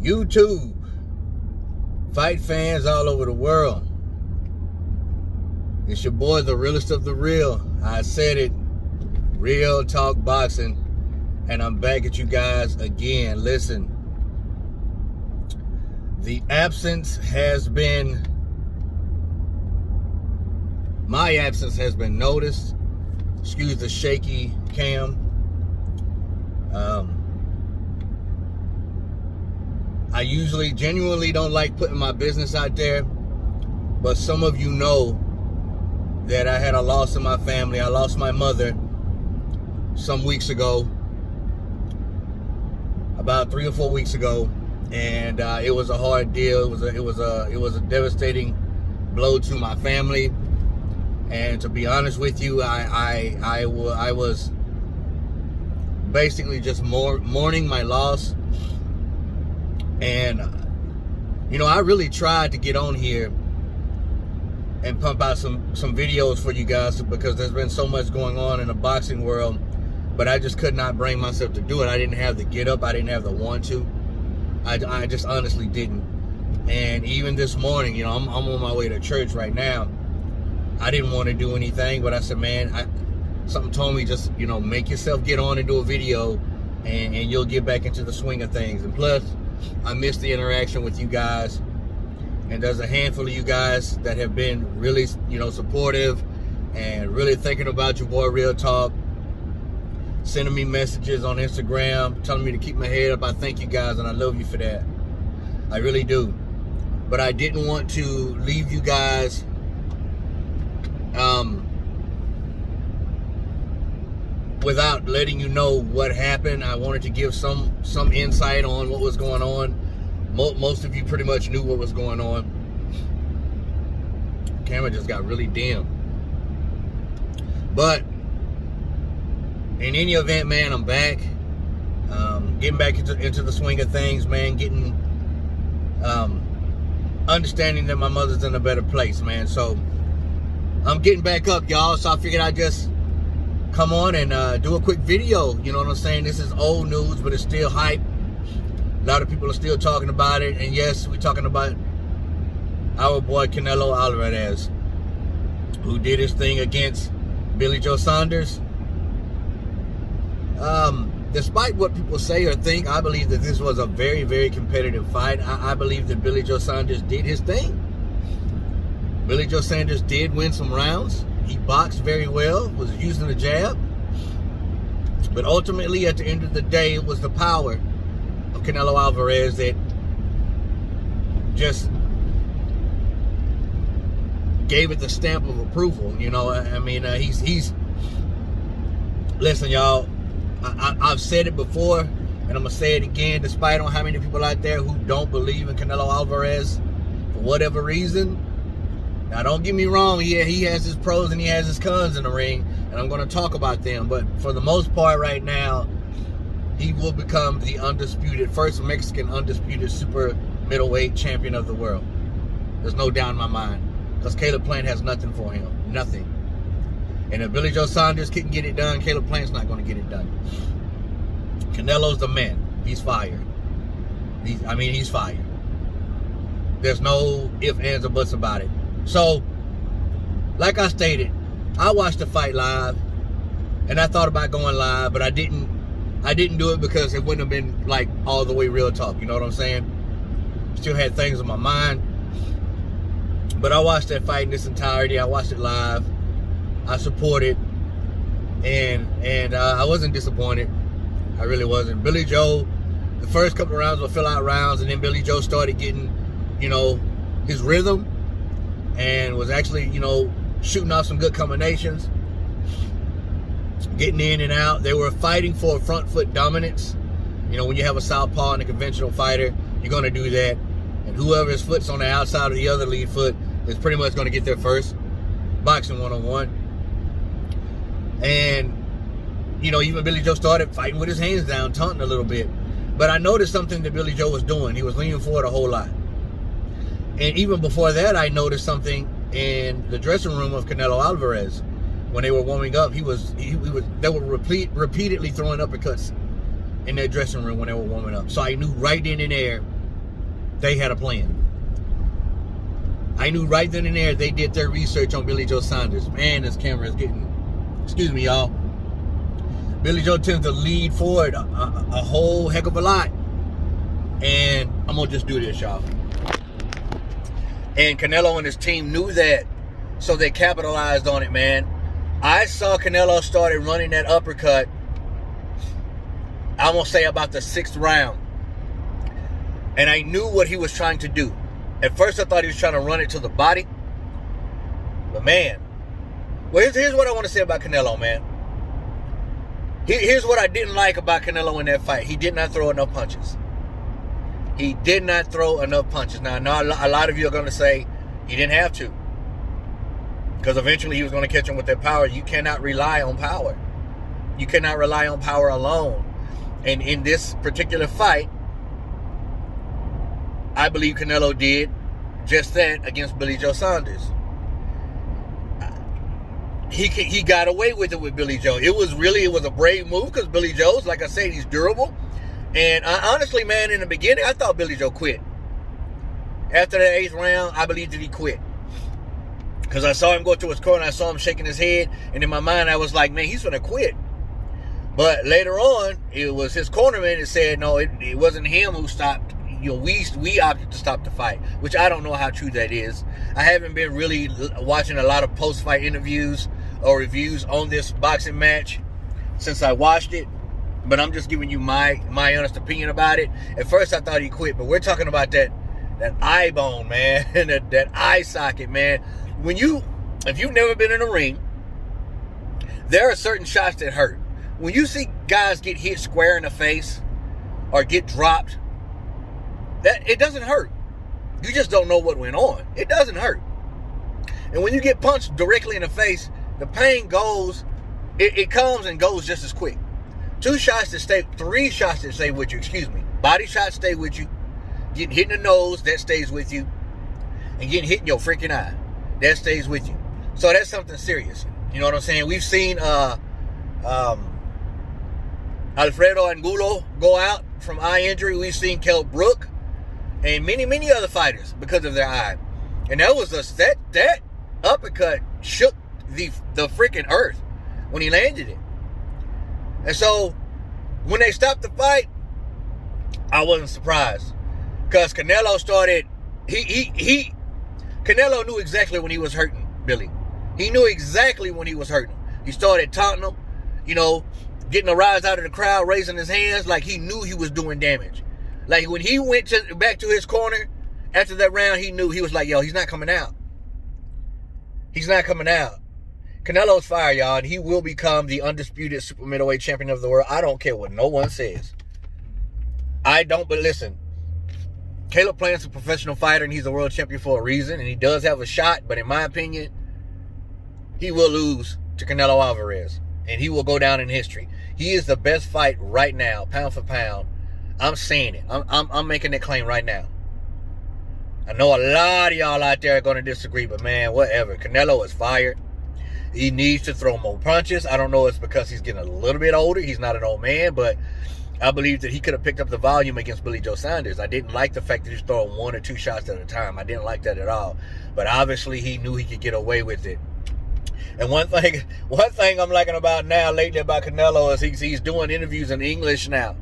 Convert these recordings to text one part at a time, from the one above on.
YouTube, fight fans all over the world. It's your boy, the realest of the real. I said it, Real Talk Boxing, and I'm back at you guys again. Listen, my absence has been noticed. Excuse the shaky cam. I usually genuinely don't like putting my business out there, but some of you know that I had a loss in my family. I lost my mother some weeks ago, about 3 or 4 weeks ago, and it was a hard deal. It was a devastating blow to my family. And to be honest with you, I was basically just mourning my loss. And, you know, I really tried to get on here and pump out some videos for you guys because there's been so much going on in the boxing world. But I just could not bring myself to do it. I didn't have the get up. I didn't have the want to. I just honestly didn't. And even this morning, you know, I'm on my way to church right now. I didn't want to do anything, but I said, man, something told me just, you know, make yourself get on and do a video, and you'll get back into the swing of things. And plus, I miss the interaction with you guys. And there's a handful of you guys that have been really, you know, supportive and really thinking about your boy Real Talk, sending me messages on Instagram, telling me to keep my head up. I thank you guys, and I love you for that. I really do. But I didn't want to leave you guys without letting you know what happened. I wanted to give some insight on what was going on. Most of you pretty much knew what was going on. The camera just got really dim. But in any event, man, I'm back. Getting back into the swing of things, man. Getting understanding that my mother's in a better place, man. So I'm getting back up, y'all. So I figured I'd just come on and do a quick video. You know what I'm saying? This is old news, but it's still hype. A lot of people are still talking about it. And yes, we're talking about our boy Canelo Alvarez, who did his thing against Billy Joe Saunders. Despite what people say or think, I believe that this was a very, very competitive fight. I believe that Billy Joe Saunders did his thing. Billy Joe Saunders did win some rounds. He boxed very well, was using the jab. But ultimately, at the end of the day, it was the power of Canelo Alvarez that just gave it the stamp of approval. You know, I mean, he's listen, y'all, I've said it before, and I'm going to say it again, despite on how many people out there who don't believe in Canelo Alvarez for whatever reason. Now, don't get me wrong, he has his pros and he has his cons in the ring, and I'm going to talk about them. But for the most part right now, he will become the first Mexican undisputed super middleweight champion of the world. There's no doubt in my mind. Because Caleb Plant has nothing for him. Nothing. And if Billy Joe Saunders couldn't get it done, Caleb Plant's not going to get it done. Canelo's the man. He's fired. He's fired. There's no ifs, ands, or buts about it. So, like I stated, I watched the fight live, and I thought about going live, but I didn't do it because it wouldn't have been like all the way Real Talk. You know what I'm saying? Still had things on my mind. But I watched that fight in its entirety. I watched it live. I supported, and I wasn't disappointed. I really wasn't. Billy Joe, the first couple of rounds were fill-out rounds, and then Billy Joe started getting, you know, his rhythm, and was actually, you know, shooting off some good combinations, getting in and out. They were fighting for front foot dominance. You know, when you have a southpaw and a conventional fighter, you're going to do that. And whoever's foot's on the outside of the other lead foot is pretty much going to get there first. Boxing 101. And, you know, even Billy Joe started fighting with his hands down, taunting a little bit. But I noticed something that Billy Joe was doing. He was leaning forward a whole lot. And even before that, I noticed something in the dressing room of Canelo Alvarez. When they were warming up, they were repeatedly throwing uppercuts in their dressing room when they were warming up. So I knew right then and there they had a plan. I knew right then and there they did their research on Billy Joe Saunders. Man, this camera is getting, excuse me, y'all. Billy Joe tends to lead forward a whole heck of a lot. And I'm going to just do this, y'all. And Canelo and his team knew that, so they capitalized on it, man. I saw Canelo started running that uppercut, I'm going to say about the 6th round. And I knew what he was trying to do. At first, I thought he was trying to run it to the body. But, man. Well, here's what I want to say about Canelo, man. Here's what I didn't like about Canelo in that fight. He did not throw enough punches. He did not throw enough punches. Now, I know a lot of you are going to say he didn't have to. Because eventually he was going to catch him with that power. You cannot rely on power. You cannot rely on power alone. And in this particular fight, I believe Canelo did just that against Billy Joe Saunders. He got away with it with Billy Joe. It was a brave move because Billy Joe's, like I said, he's durable. And honestly, man, in the beginning, I thought Billy Joe quit. After that 8th round, I believed that he quit. Because I saw him go to his corner, I saw him shaking his head, and in my mind, I was like, man, he's going to quit. But later on, it was his cornerman that said, no, it wasn't him who stopped. You know, we opted to stop the fight, which I don't know how true that is. I haven't been really watching a lot of post-fight interviews or reviews on this boxing match since I watched it, but I'm just giving you my honest opinion about it. At first, I thought he quit, but we're talking about that eye bone, man, that eye socket, man. If you've never been in a ring, there are certain shots that hurt. When you see guys get hit square in the face or get dropped, that it doesn't hurt. You just don't know what went on. It doesn't hurt. And when you get punched directly in the face, the pain goes, it comes and goes just as quick. 3 shots that stay with you, Body shots stay with you. Getting hit in the nose, that stays with you. And getting hit in your freaking eye, that stays with you. So that's something serious. You know what I'm saying? We've seen Alfredo Angulo go out from eye injury. We've seen Kell Brook and many other fighters because of their eye. And that was that uppercut shook the freaking earth when he landed it. And so when they stopped the fight, I wasn't surprised. Because Canelo started, Canelo knew exactly when he was hurting Billy. He knew exactly when he was hurting him. He started taunting him, you know, getting a rise out of the crowd, raising his hands like he knew he was doing damage. Like when he went back to his corner after that round, he knew, he was like, yo, he's not coming out. He's not coming out. Canelo's fire, y'all, and he will become the undisputed super middleweight champion of the world. I don't care what no one says. I don't, but listen, Caleb Plant's a professional fighter and he's a world champion for a reason, and he does have a shot, but in my opinion, he will lose to Canelo Alvarez, and he will go down in history. He is the best fight right now, pound for pound. I'm saying it. I'm making that claim right now. I know a lot of y'all out there are going to disagree, but man, whatever. Canelo is fired. He needs to throw more punches. I don't know if it's because he's getting a little bit older. He's not an old man, but I believe that he could have picked up the volume against Billy Joe Saunders. I didn't like the fact that he was throwing 1 or 2 shots at a time. I didn't like that at all. But obviously, he knew he could get away with it. And one thing I'm liking about now lately about Canelo is he's doing interviews in English now.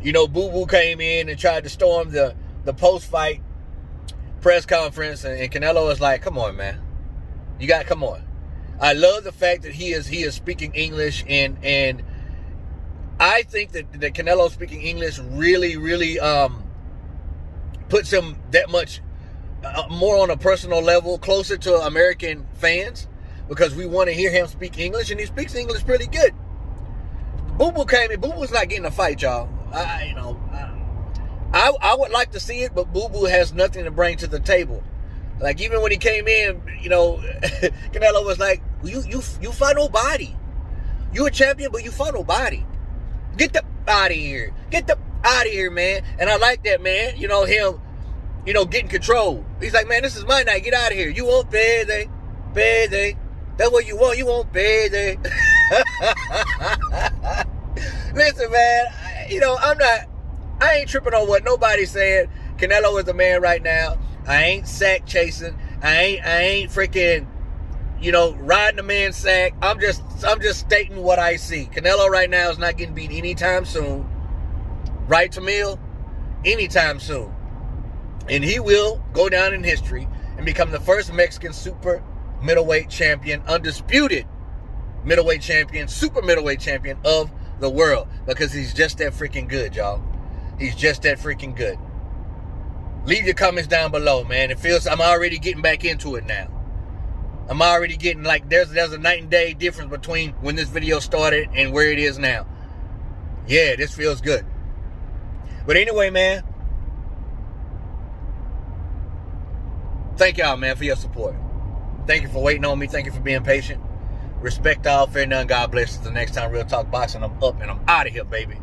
You know, Boo Boo came in and tried to storm the post-fight press conference, and Canelo was like, come on, man. Come on. I love the fact that he is speaking English, and I think that Canelo speaking English really puts him that much more on a personal level, closer to American fans, because we want to hear him speak English, and he speaks English pretty good. Boo Boo came in. Boo Boo's not getting a fight, y'all. I would like to see it, but Boo Boo has nothing to bring to the table. Like, even when he came in, you know, Canelo was like, you fought nobody. You a champion, but you fought nobody. Get the out of here. Get the out of here, man. And I like that, man. You know, him, you know, getting control. He's like, man, this is my night. Get out of here. You want payday. Payday. That's what you want. You want payday. Listen, man, I ain't tripping on what nobody's saying. Canelo is the man right now. I ain't sack chasing. I ain't freaking, you know, riding the man's sack. I'm just stating what I see. Canelo right now is not getting beat anytime soon. Right, Tamil? Anytime soon. And he will go down in history and become the first Mexican super middleweight champion, undisputed middleweight champion, super middleweight champion of the world, because he's just that freaking good, y'all. He's just that freaking good. Leave your comments down below, man. It feels I'm already getting back into it now. I'm already getting like there's a night and day difference between when this video started and where it is now. Yeah, this feels good. But anyway, man, thank y'all, man, for your support. Thank you for waiting on me. Thank you for being patient. Respect all, fear none. God bless us. The next time Real Talk Boxing, I'm up and I'm out of here, baby.